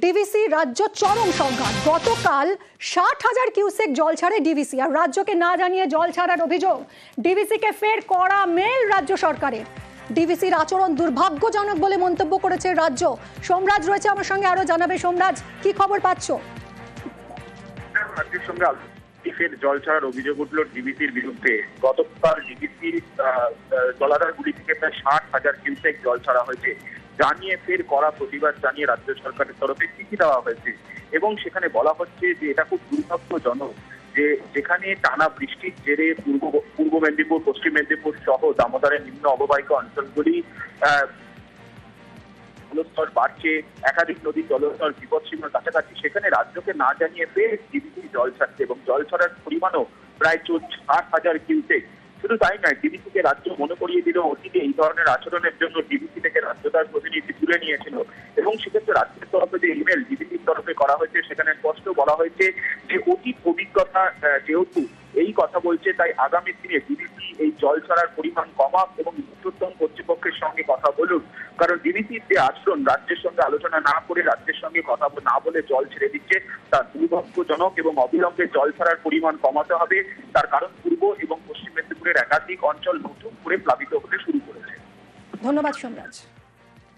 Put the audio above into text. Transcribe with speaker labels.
Speaker 1: DVC রাজ্য চরম সংঘাত। গতকাল ৬০,০০০ কিউসেক জল ছাড়ে ডিভিসি, আর রাজ্যকে না জানিয়ে জল ছাড়ার অভিযোগ। ডিভিসিকে ফের কড়া মেল রাজ্য সরকারের। ডিভিসির আচরণ দুর্ভাগ্যজনক বলে মন্তব্য করেছে রাজ্য। সোমরাজ রয়েছে আমার সঙ্গে, আরো জানাবে। সোমরাজ, কি খবর পাচ্ছ?
Speaker 2: রাজ্যের সঙ্গে ফের জল ছাড়ার অভিযোগ উঠল ডিভিসির বিরুদ্ধে। গতকাল ডিভিসির জলাধারগুলি থেকে প্রায় ৬০,০০০ কিউসেক জল ছাড়া হয়েছে জানিয়ে ফের কড়া প্রতিবাদ জানিয়ে রাজ্য সরকারের তরফে চিঠি দেওয়া হয়েছে এবং সেখানে বলা হচ্ছে যে এটা খুব দুর্ভাগ্যজনক যে যেখানে টানা বৃষ্টির জেরে পূর্ব মেদিনীপুর, পশ্চিম মেদিনীপুর সহ দামোদরের নিম্ন অববাহিকা অঞ্চলগুলি জলস্তর বাড়ছে, একাধিক নদীর জলস্তর বিপদসীমার কাছাকাছি, সেখানে রাজ্যকে না জানিয়ে ফের ডিভিসি জল ছাড়ছে এবং জল ছাড়ার পরিমাণও প্রায় ৬০,০০০ কিউসেক। শুধু তাই নয়, ডিভিসিকে রাজ্য মনে করিয়ে দিল অতীতে এই ধরনের আচরণের জন্য ডিভিসি থেকে রাজ্য তার প্রতিনিধি তুলে নিয়েছিল এবং সেক্ষেত্রে রাজ্যের তরফে যে ইমেল ডিভিসির তরফে করা হয়েছে সেখানে স্পষ্ট বলা হয়েছে যে অতীত অভিজ্ঞতা যেহেতু এই কথা বলছে, তাই আগামী দিনে ডিভিসি এই জল ছাড়ার পরিমাণ কমাক এবং ঊর্ধ্বতন কর্তৃপক্ষের সঙ্গে কথা বলুক। কারণ ডিভিসির যে আচরণ রাজ্যের সঙ্গে আলোচনা না করে রাজ্যের সঙ্গে কথা না বলে জল ছেড়ে দিচ্ছে, তা দুর্ভাগ্যজনক এবং অবিলম্বে জল ছাড়ার পরিমাণ কমাতে হবে। তার কারণ পূর্ব এবং পশ্চিম মেদিনীপুরের একাধিক অঞ্চল নতুন করে প্লাবিত হতে শুরু করেছে।
Speaker 1: ধন্যবাদ সোমরাজ।